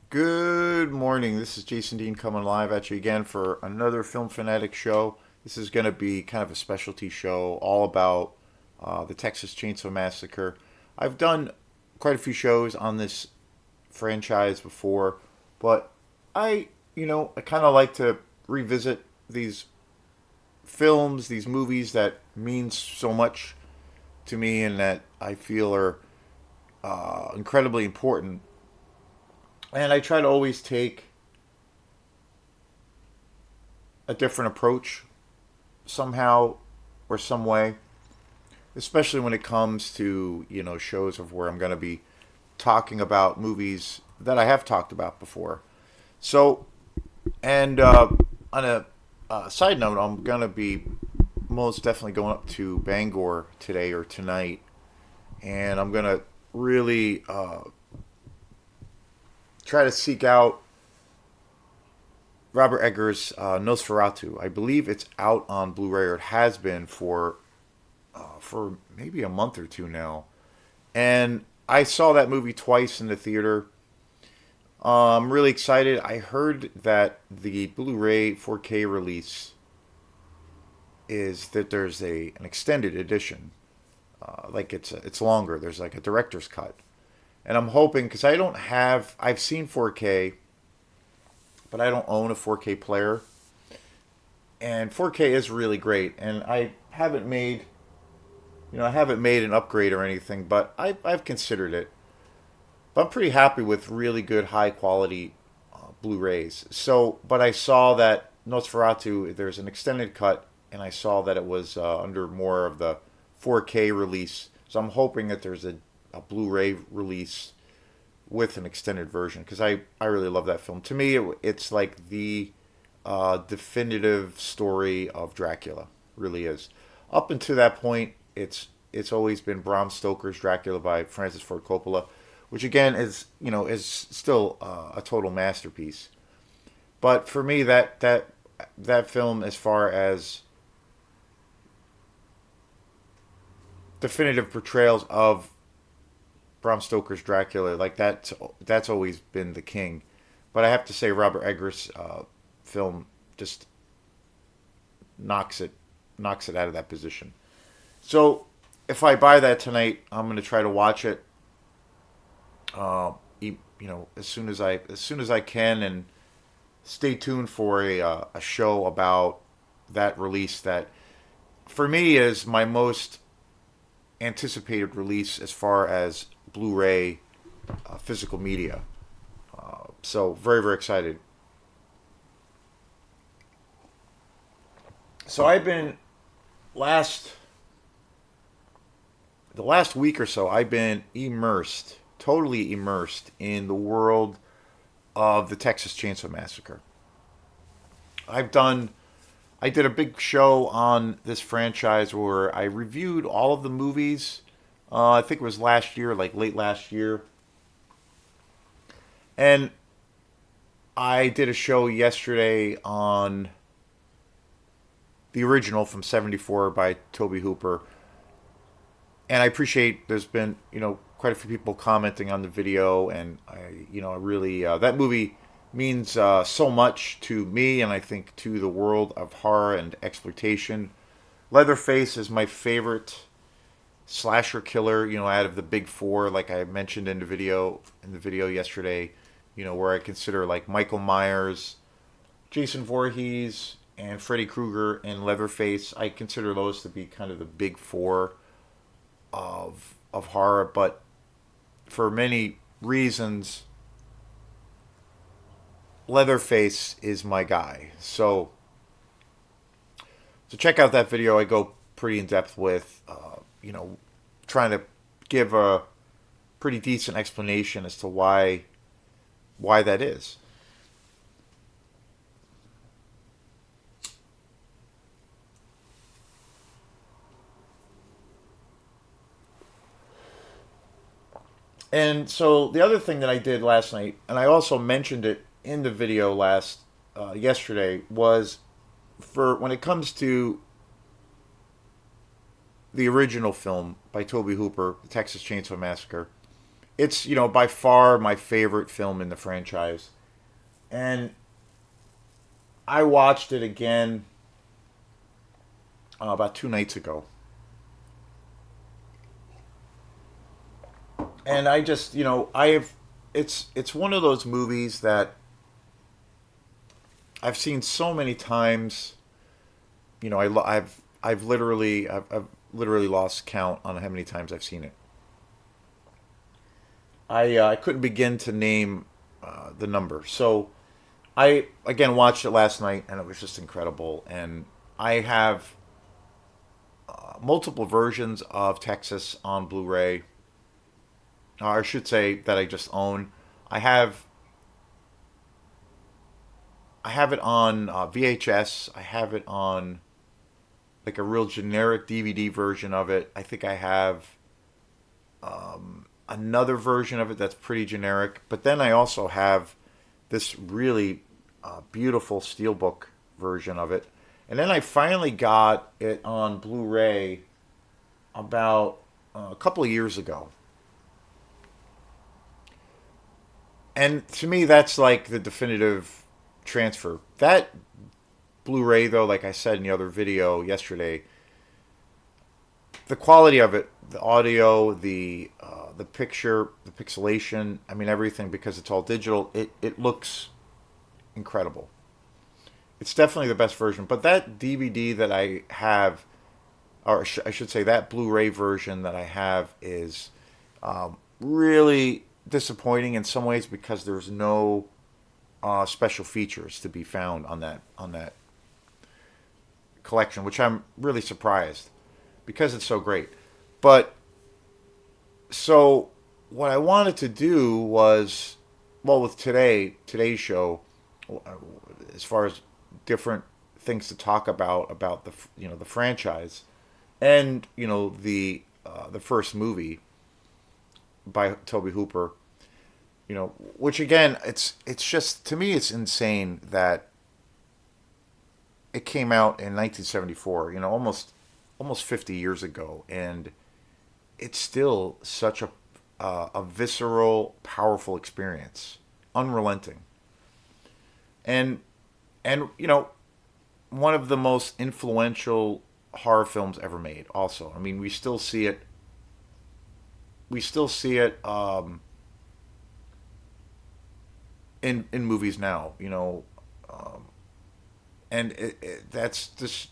Good morning. This is Jason Dean coming live at you again for another Film Fanatic show. This is going to be kind of a specialty show all about the Texas Chainsaw Massacre. I've done quite a few shows on this franchise before, but I kind of like to revisit these films, these movies that mean so much to me and that I feel are incredibly important. And I try to always take a different approach somehow or some way, especially when it comes to, shows of where I'm going to be talking about movies that I have talked about before. So, and on a side note, I'm going to be most definitely going up to Bangor today or tonight, and I'm going to really try to seek out Robert Eggers' Nosferatu. I believe it's out on Blu-ray, or it has been for maybe a month or two now. And I saw that movie twice in the theater. I'm really excited. I heard that the Blu-ray 4K release is that there's an extended edition. Like it's longer. There's like a director's cut, and I'm hoping because I've seen 4K, but I don't own a 4K player, and 4K is really great. And I haven't made an upgrade or anything, but I've considered it. But I'm pretty happy with really good high quality Blu-rays. So, but I saw that Nosferatu, there's an extended cut, and I saw that it was under more of the 4K release. So I'm hoping that there's a Blu-ray release with an extended version because I really love that film. To me, it's like the definitive story of Dracula. Really is. Up until that point, it's always been Bram Stoker's Dracula by Francis Ford Coppola, which again is still a total masterpiece. But for me, that film, as far as definitive portrayals of Bram Stoker's Dracula, like that's always been the king. But I have to say, Robert Eggers' film just knocks it knocks it out of that position. So if I buy that tonight, I'm going to try to watch it. As soon as I can, and stay tuned for a show about that release. That for me is my most anticipated release as far as Blu-ray physical media. So very very excited. So I've been last the last week or so, I've been totally immersed in the world of the Texas Chainsaw Massacre. I've done, I did a big show on this franchise where I reviewed all of the movies. I think it was last year, like late last year, and I did a show yesterday on the original from '74 by Toby Hooper, and I appreciate there's been quite a few people commenting on the video, and I really that movie means so much to me, and I think to the world of horror and exploitation. Leatherface is my favorite slasher killer, out of the big four, like I mentioned in the video yesterday, where I consider like Michael Myers, Jason Voorhees, and Freddy Krueger and Leatherface. I consider those to be kind of the big four of horror, but for many reasons, Leatherface is my guy. So check out that video. I go pretty in depth with, trying to give a pretty decent explanation as to why that is. And so the other thing that I did last night, and I also mentioned it in the video yesterday, was for when it comes to the original film by Toby Hooper, The Texas Chainsaw Massacre. It's, by far my favorite film in the franchise. And I watched it again about 2 nights ago. And I just, I have it's one of those movies that I've seen so many times. I've literally lost count on how many times I've seen it. I couldn't begin to name the number. So I again watched it last night, and it was just incredible. And I have multiple versions of Texas on Blu-ray. Or I should say that I just own. I have I have it on VHS. I have it on like a real generic DVD version of it. I think I have another version of it that's pretty generic. But then I also have this really beautiful steelbook version of it. And then I finally got it on Blu-ray about a couple of years ago. And to me, that's like the definitive transfer. That Blu-ray, though, like I said in the other video yesterday, the quality of it, the audio, the picture, the pixelation, I mean everything, because it's all digital. It looks incredible. It's definitely the best version. But that DVD that I have, or I should say that Blu-ray version that I have, is really disappointing in some ways because there's no special features to be found on that collection, which I'm really surprised because it's so great. But so what I wanted to do was, well, with today's show, as far as different things to talk about the the franchise, and the first movie by Toby Hooper, which again, it's just, to me it's insane that it came out in 1974, almost 50 years ago, and it's still such a visceral, powerful experience, unrelenting, and one of the most influential horror films ever made. Also, I mean, we still see it. We still see it in movies now. And that's just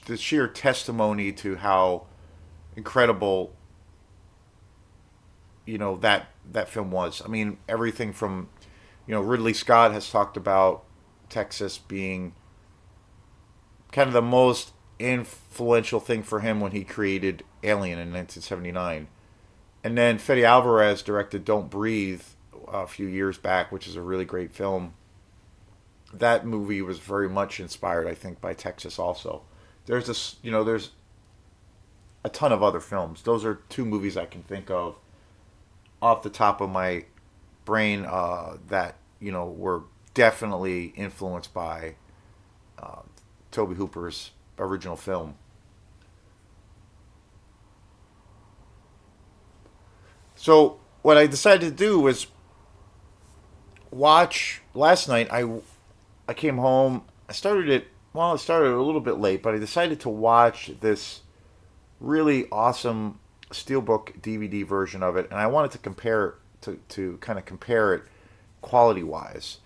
the sheer testimony to how incredible that film was. I mean, everything from Ridley Scott has talked about Texas being kind of the most influential thing for him when he created Alien in 1979. And then Fede Alvarez directed Don't Breathe a few years back, which is a really great film. That movie was very much inspired, I think, by Texas also. There's a ton of other films. Those are two movies I can think of off the top of my brain that, were definitely influenced by uh, Toby Hooper's original film. So what I decided to do was watch last night. I came home. I started it. Well, I started a little bit late, but I decided to watch this really awesome steelbook DVD version of it, and I wanted to compare to kind of compare it quality wise.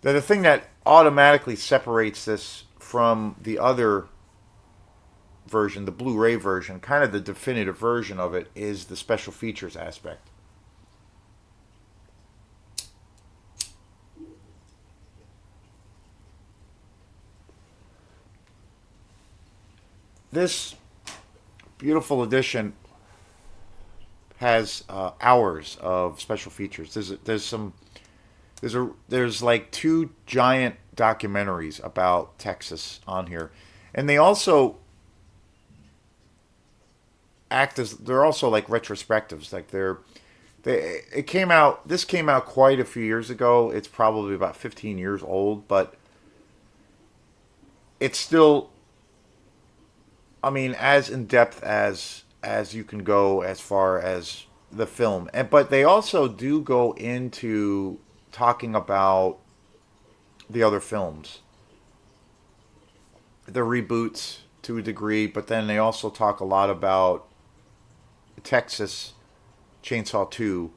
Now, the thing that automatically separates this from the other version, the Blu-ray version, kind of the definitive version of it, is the special features aspect. This beautiful edition has hours of special features. There's like two giant documentaries about Texas on here, and they're also like retrospectives. Like they it came out this came out quite a few years ago. It's probably about 15 years old, but it's still, I mean, as in depth as you can go as far as the film, and but they also do go into talking about the other films, the reboots to a degree, but then they also talk a lot about Texas Chainsaw 2,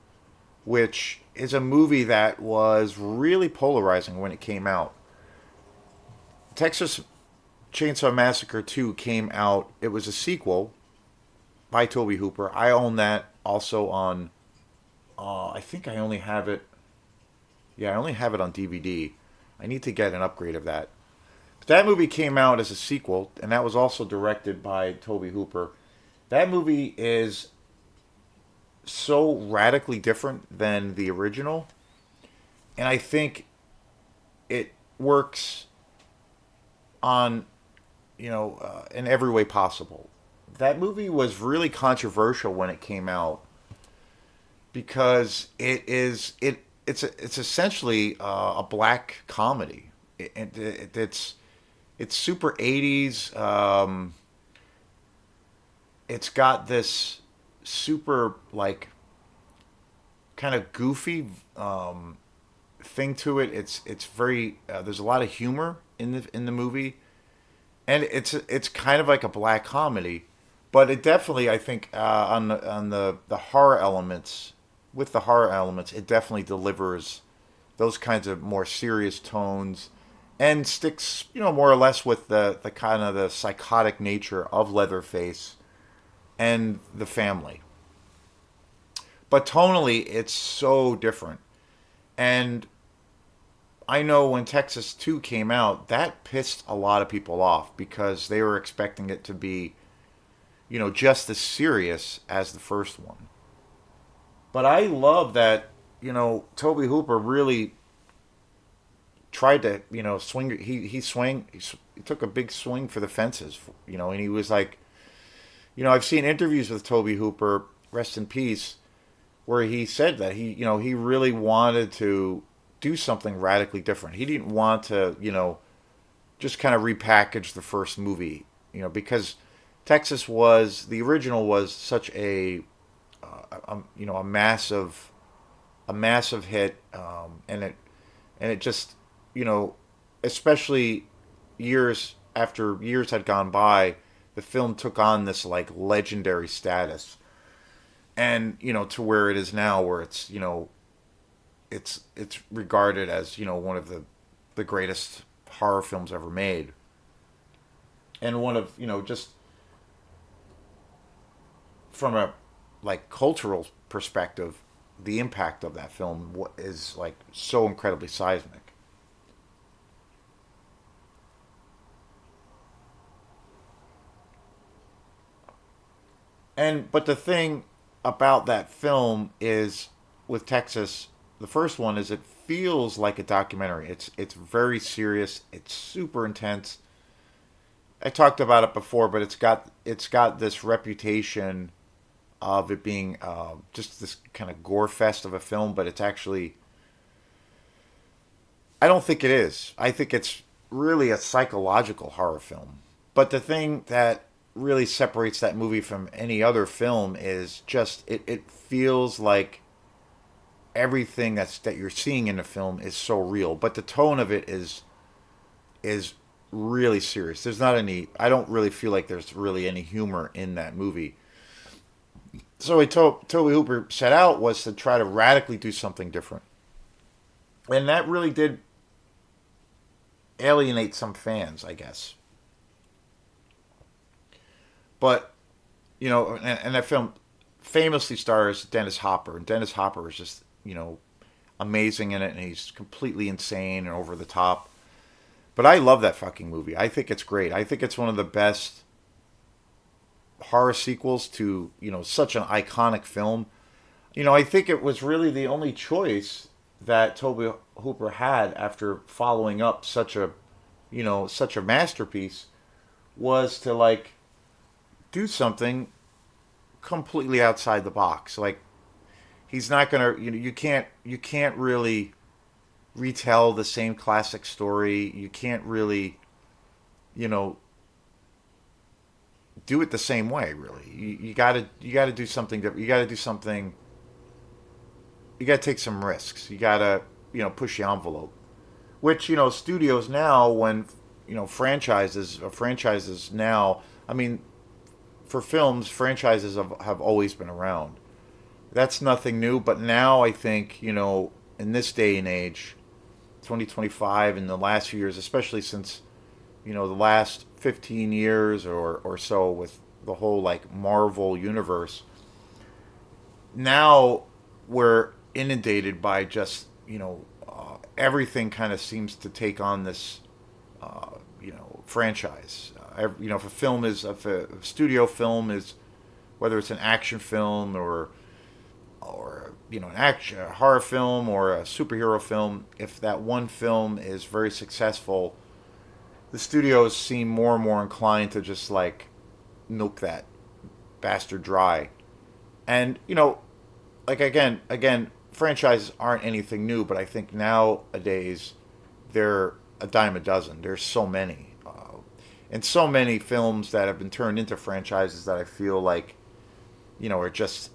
which is a movie that was really polarizing when it came out. Texas Chainsaw Massacre 2 came out, it was a sequel by Toby Hooper. I own that also on, I think I only have it, yeah, I only have it on DVD. I need to get an upgrade of that. But that movie came out as a sequel, and that was also directed by Toby Hooper. That movie is so radically different than the original, and I think it works on in every way possible. That movie was really controversial when it came out because it's essentially a black comedy. It's super 80s. It's got this super like kind of goofy thing to it. It's very there's a lot of humor in the movie, and it's kind of like a black comedy, but it definitely I think on the horror elements with the horror elements it definitely delivers those kinds of more serious tones and sticks more or less with the kind of the psychotic nature of Leatherface and the family. But tonally, it's so different. And I know when Texas 2 came out, that pissed a lot of people off because they were expecting it to be, just as serious as the first one. But I love that, Toby Hooper really tried to, swing. He took a big swing for the fences, and he was like, I've seen interviews with Toby Hooper, rest in peace, where he said that he really wanted to do something radically different. He didn't want to, just kind of repackage the first movie, because Texas was the original was such a massive hit, and it just you know especially after years had gone by, the film took on this like legendary status, and to where it is now, where it's regarded as one of the greatest horror films ever made, and one of just from a like cultural perspective, the impact of that film is like so incredibly seismic. And but the thing about that film is with Texas, the first one is it feels like a documentary. It's very serious. It's super intense. I talked about it before, but it's got this reputation of it being just this kind of gore fest of a film, but it's actually I don't think it is. I think it's really a psychological horror film. But the thing that really separates that movie from any other film is just it feels like everything that you're seeing in the film is so real, but the tone of it is really serious. There's not any. I don't really feel like there's really any humor in that movie. So what Toby Hooper set out was to try to radically do something different, and that really did alienate some fans, I guess. But and that film famously stars Dennis Hopper, and Dennis Hopper is just amazing in it, and he's completely insane and over the top. But I love that fucking movie. I think it's great. I think it's one of the best horror sequels to such an iconic film. I think it was really the only choice that Toby Hooper had after following up such a masterpiece was to like do something completely outside the box. Like he's not gonna you can't really retell the same classic story. You can't really you know do it the same way. Really, you gotta do something. You gotta do something. You gotta take some risks. You gotta push the envelope. Which studios now, when franchises now. I mean, for films, franchises have always been around. That's nothing new. But now I think in this day and age, 2025, in the last few years, especially since the last 15 years or so with the whole like Marvel universe, now we're inundated by just everything kind of seems to take on this franchise. If a film is if a studio film is, whether it's an action film or an action a horror film or a superhero film, if that one film is very successful, the studios seem more and more inclined to just like milk that bastard dry. And like again, franchises aren't anything new, but I think nowadays they're a dime a dozen. There's so many, and so many films that have been turned into franchises that I feel like are just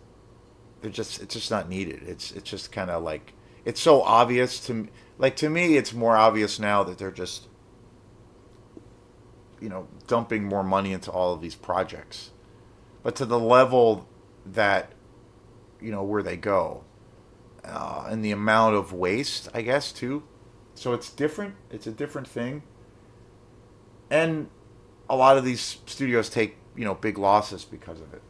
it's just not needed. It's just kind of like it's so obvious to me. It's more obvious now that they're just dumping more money into all of these projects, but to the level that where they go, and the amount of waste, I guess, too. So it's different. It's a different thing, and a lot of these studios take big losses because of it.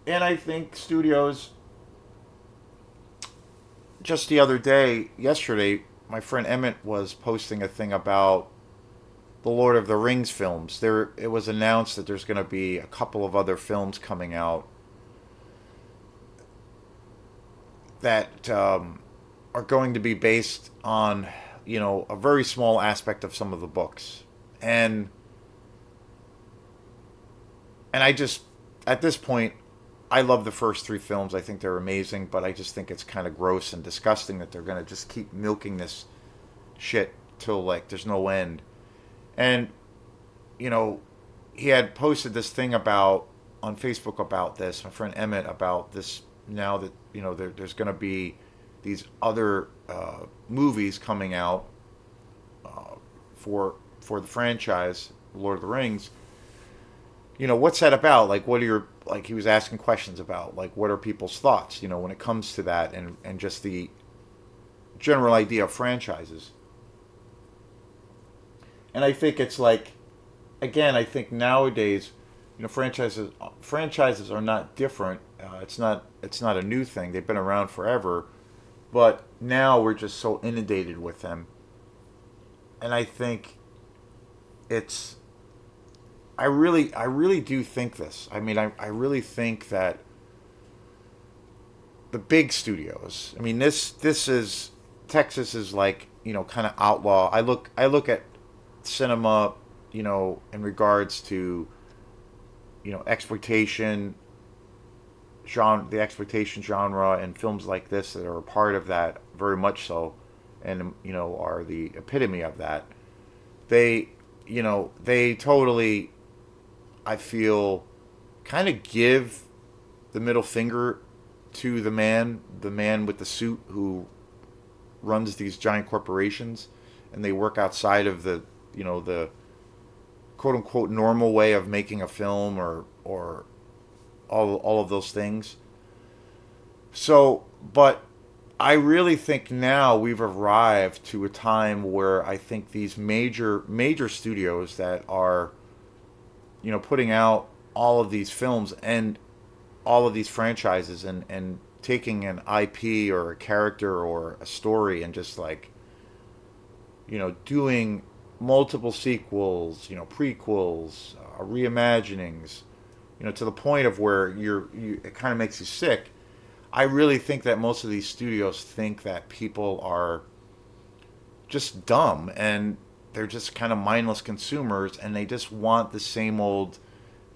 And I think studios, just the other day, yesterday, my friend Emmett was posting a thing about the Lord of the Rings films. It was announced that there's going to be a couple of other films coming out that are going to be based on a very small aspect of some of the books, and I just at this point I love the first three films. I think they're amazing, but I just think it's kind of gross and disgusting that they're going to just keep milking this shit till like there's no end. And you know, he had posted this thing about on Facebook about this. My friend Emmett about this now that there's going to be these other movies coming out for the franchise Lord of the Rings. What's that about? Like, what are your like? He was asking questions about like what are people's thoughts? When it comes to that and just the general idea of franchises. And I think it's like, again, I think nowadays, franchises are not different. It's not a new thing. They've been around forever, but now we're just so inundated with them. And I think it's I really do think this. I mean, I really think that the big studios. I mean, this is Texas is like kind of outlaw. I look at cinema, in regards to exploitation genre, the exploitation genre, and films like this that are a part of that very much so, and are the epitome of that. They they totally, I feel, kind of give the middle finger to the man with the suit who runs these giant corporations, and they work outside of the quote unquote normal way of making a film or all of those things. So, but I really think now we've arrived to a time where I think these major studios that are putting out all of these films and all of these franchises and taking an IP or a character or a story and just like doing multiple sequels, prequels, reimaginings, to the point of where it kind of makes you sick. I really think that most of these studios think that people are just dumb and they're just kind of mindless consumers and they just want the same old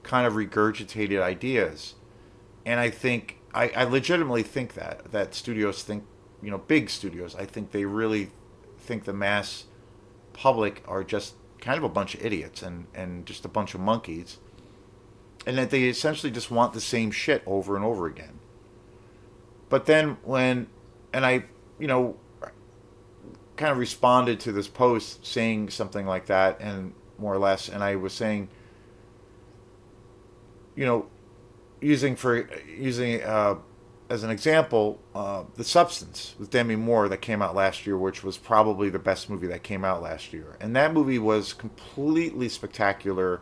kind of regurgitated ideas. And I think I legitimately think that studios think, big studios, I think they really think the mass public are just kind of a bunch of idiots and just a bunch of monkeys, and that they essentially just want the same shit over and over again. But then when, and I, you know, kind of responded to this post saying something like that, and more or less, and I was saying, you know, using as an example, The Substance with Demi Moore that came out last year, which was probably the best movie that came out last year, and that movie was completely spectacular,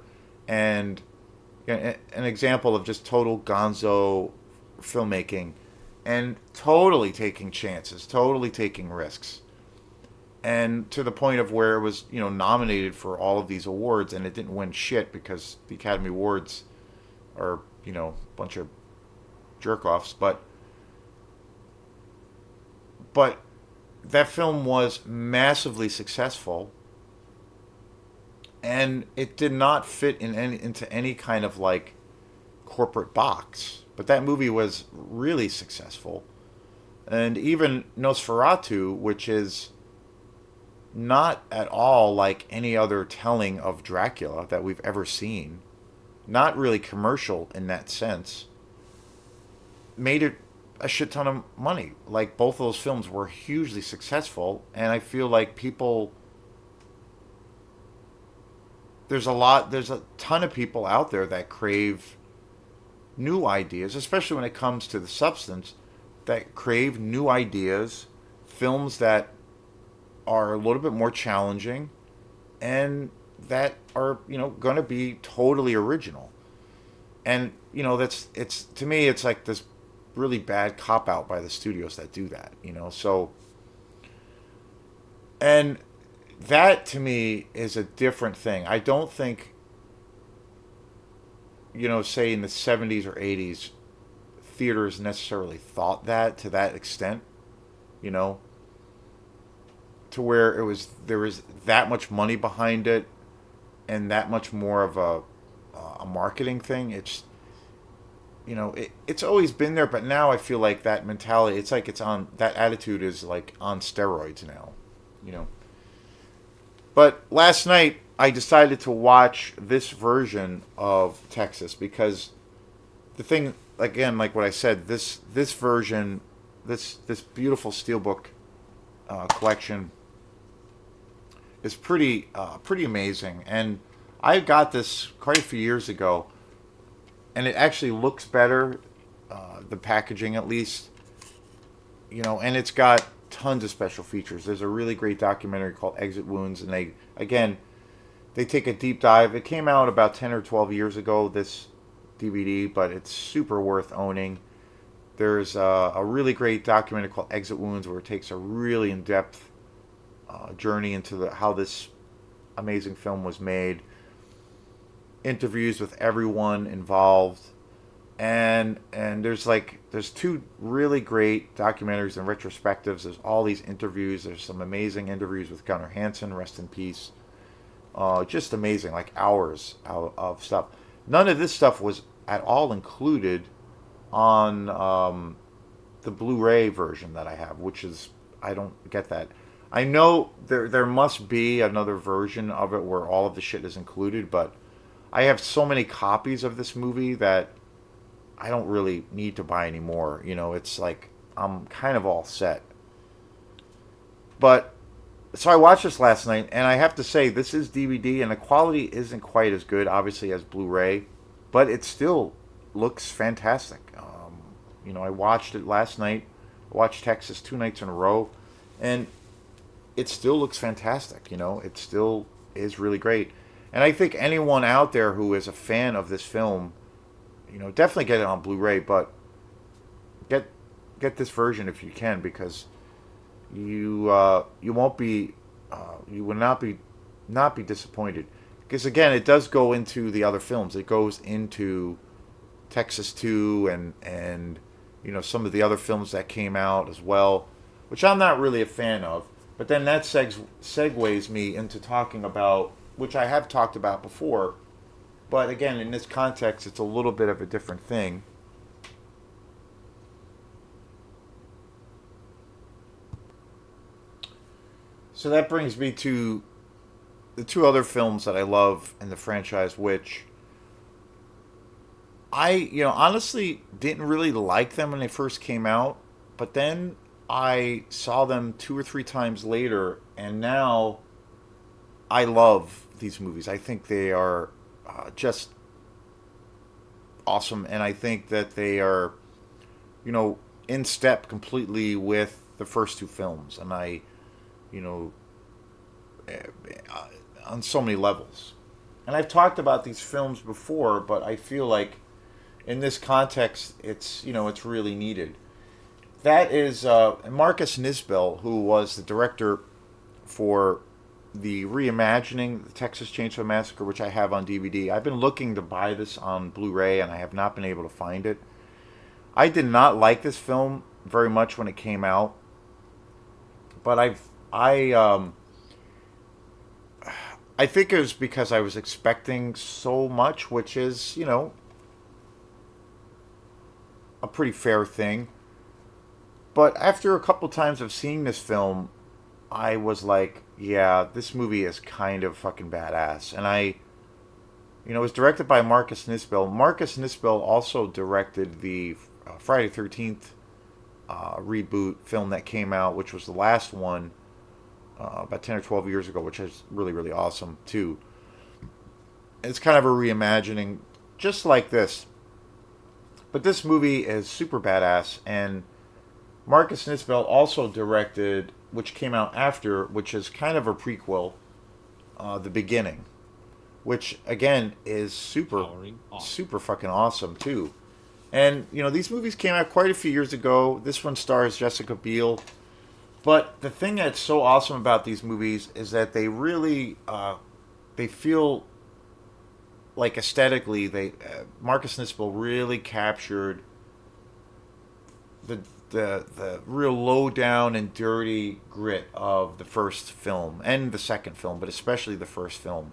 and an example of just total gonzo filmmaking, and totally taking chances, totally taking risks, and to the point of where it was, nominated for all of these awards, and it didn't win shit because the Academy Awards are, a bunch of jerk offs. But that film was massively successful, and it did not fit into any kind of like corporate box. But that movie was really successful, and even Nosferatu, which is not at all like any other telling of Dracula that we've ever seen, not really commercial in that sense, made it a shit ton of money. Like both of those films were hugely successful, and I feel like people, there's a ton of people out there that crave new ideas, especially when it comes to The Substance, that crave new ideas, films that are a little bit more challenging, and that are, going to be totally original. And, that's, it's, to me, it's like this really bad cop out by the studios that do that. So, and that to me is a different thing. I don't think, say in the 70s or 80s, theaters necessarily thought that to that extent, you know, to where there was that much money behind it and that much more of a marketing thing. It's always been there, but now I feel like that mentality, it's like it's on, that attitude is like on steroids now, you know. But last night I decided to watch this version of Texas because the thing, again, like what I said, this version, this beautiful steelbook collection is pretty amazing, and I got this quite a few years ago, and it actually looks better, the packaging at least, and it's got tons of special features. There's a really great documentary called Exit Wounds, and they take a deep dive. It came out about 10 or 12 years ago, this DVD, but it's super worth owning. There's a really great documentary called Exit Wounds where it takes a really in-depth journey into how this amazing film was made. Interviews with everyone involved, and there's two really great documentaries and retrospectives. There's all these interviews. There's some amazing interviews with Gunnar Hansen, rest in peace. Just amazing, like hours of stuff. None of this stuff was at all included on the Blu-ray version that I have, which is, I don't get that. I know there must be another version of it where all of the shit is included, but I have so many copies of this movie that I don't really need to buy any more. It's like I'm kind of all set. But so I watched this last night, and I have to say this is DVD, and the quality isn't quite as good, obviously, as Blu-ray, but it still looks fantastic. I watched it last night. I watched Texas 2 nights in a row, and it still looks fantastic. It still is really great. And I think anyone out there who is a fan of this film, definitely get it on Blu-ray, but get this version if you can, because you won't be you will not be disappointed, because again it does go into the other films. It goes into Texas 2 and some of the other films that came out as well, which I'm not really a fan of. But then that segues me into talking about, which I have talked about before, but again in this context it's a little bit of a different thing. So that brings me to the two other films that I love in the franchise, which I, honestly didn't really like them when they first came out, but then I saw them two or three times later, and now I love these movies. I think they are just awesome, and I think that they are, you know, in step completely with the first two films, and you know, on so many levels. And I've talked about these films before, but I feel like in this context, it's really needed. That is Marcus Nisbel, who was the director for the reimagining the Texas Chainsaw Massacre, which I have on DVD. I've been looking to buy this on Blu-ray, and I have not been able to find it. I did not like this film very much when it came out, but I think it was because I was expecting so much, which is a pretty fair thing. But after a couple times of seeing this film, I was like, yeah, this movie is kind of fucking badass. And it was directed by Marcus Nisbel. Marcus Nisbel also directed the Friday 13th reboot film that came out, which was the last one about 10 or 12 years ago, which is really, really awesome, too. It's kind of a reimagining, just like this. But this movie is super badass, and Marcus Nisbel also directed, which came out after, which is kind of a prequel, The Beginning, which again is super, super fucking awesome too. And these movies came out quite a few years ago. This one stars Jessica Biel, but the thing that's so awesome about these movies is that they really, they feel like aesthetically, they Marcus Nispel really captured the the real low down and dirty grit of the first film and the second film, but especially the first film.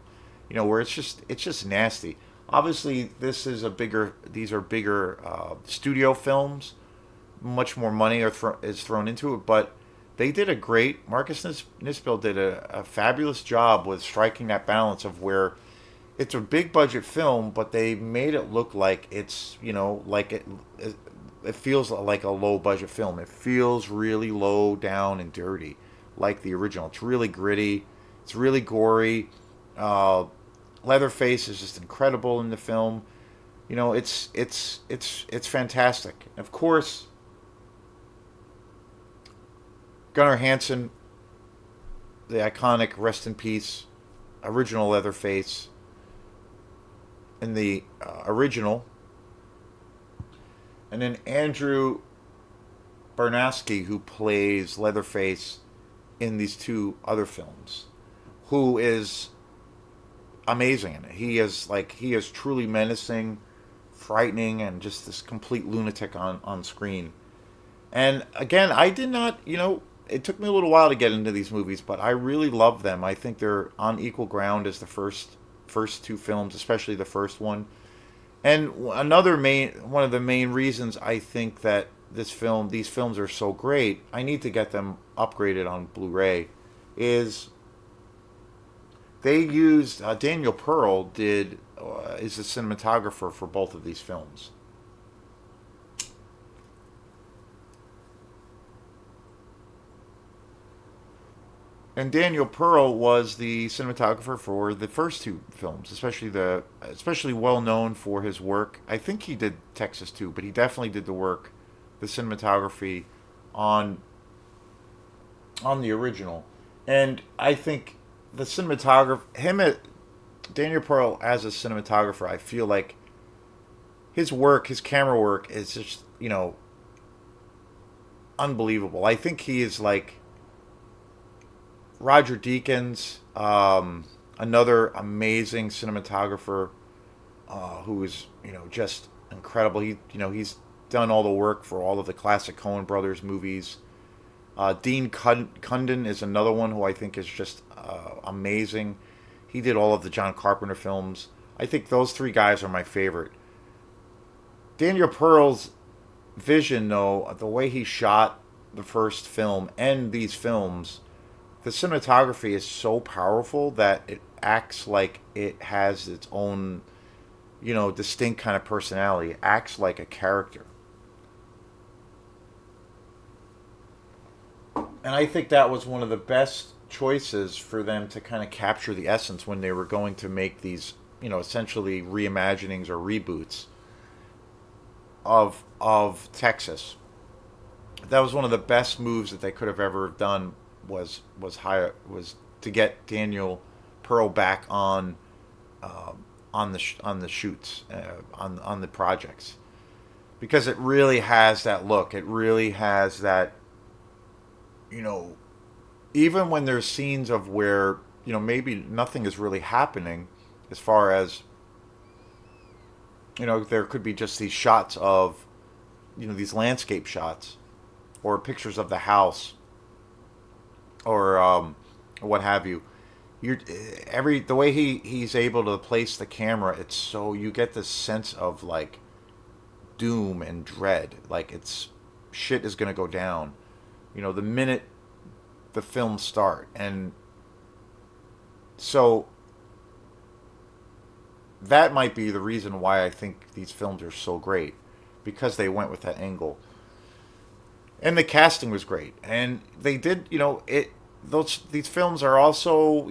Where it's just nasty. Obviously, these are bigger studio films. Much more money is thrown into it, but they did a great. Marcus Nispel did a fabulous job with striking that balance of where it's a big budget film, but they made it look like it's like it feels like a low budget film. It feels really low down and dirty, like the original. It's really gritty. It's really gory. Leatherface is just incredible in the film. It's fantastic. Of course, Gunnar Hansen, the iconic rest in peace original Leatherface in the original, and then Andrew Barnowski, who plays Leatherface in these two other films, who is amazing in it. He is truly menacing, frightening, and just this complete lunatic on screen. And again, I did not, it took me a little while to get into these movies, but I really love them. I think they're on equal ground as the first two films, especially the first one. And one of the main reasons I think that these films are so great, I need to get them upgraded on Blu-ray, is they used Daniel Pearl is the cinematographer for both of these films. And Daniel Pearl was the cinematographer for the first two films, especially well known for his work. I think he did Texas too, but he definitely did the cinematography on the original. And I think the cinematographer, Daniel Pearl as a cinematographer, I feel like his camera work is just unbelievable. I think he is like Roger Deakins, another amazing cinematographer who is just incredible. He's done all the work for all of the classic Coen Brothers movies. Dean Cundon is another one who I think is just amazing. He did all of the John Carpenter films. I think those three guys are my favorite. Daniel Pearl's vision, though, the way he shot the first film and these films, the cinematography is so powerful that acts like it has its own, distinct kind of personality. It acts like a character. And I think that was one of the best choices for them to kind of capture the essence when they were going to make these, essentially reimaginings or reboots of Texas. That was one of the best moves that they could have ever done, was to get Daniel Pearl back on the shoots, on the projects, because it really has that look. It really has that, you know even when there's scenes of where, maybe nothing is really happening, as far as, there could be just these shots of, these landscape shots, or pictures of the house, or what have you. You every the way he's able to place the camera, it's so you get this sense of like doom and dread, like it's shit is gonna go down. The minute the films start, and so that might be the reason why I think these films are so great, because they went with that angle. And the casting was great, and they did, it. These films are also,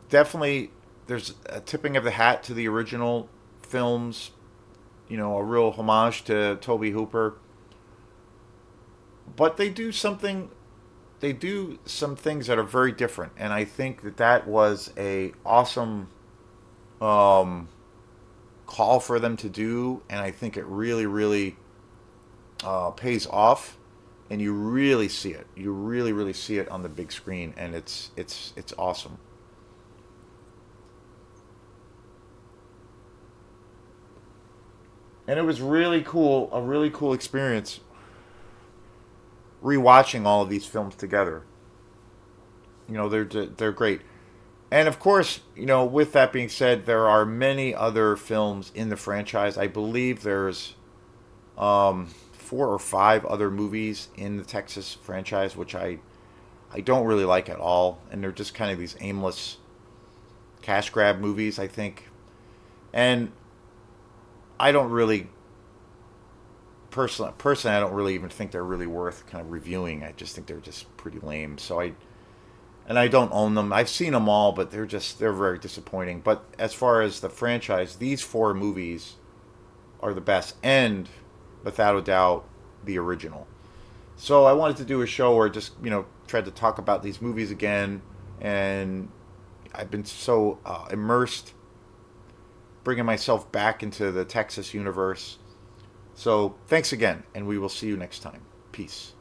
definitely, there's a tipping of the hat to the original films, a real homage to Toby Hooper. But they do some things that are very different, and I think that was a awesome um, call for them to do, and I think it really, really pays off, and you really see it. You really, really see it on the big screen, and it's awesome. And it was really cool, a really cool experience rewatching all of these films together. They're great. And of course, with that being said, there are many other films in the franchise. I believe there's 4 or 5 other movies in the Texas franchise, which I don't really like at all, and they're just kind of these aimless cash grab movies, I think. And I don't really personally, I don't really even think they're really worth kind of reviewing. I just think they're just pretty lame. And I don't own them. I've seen them all, but they're very disappointing. But as far as the franchise, these 4 movies are the best, and without a doubt, the original. So I wanted to do a show where I just, tried to talk about these movies again, and I've been so immersed, bringing myself back into the Texas universe. So thanks again, and we will see you next time. Peace.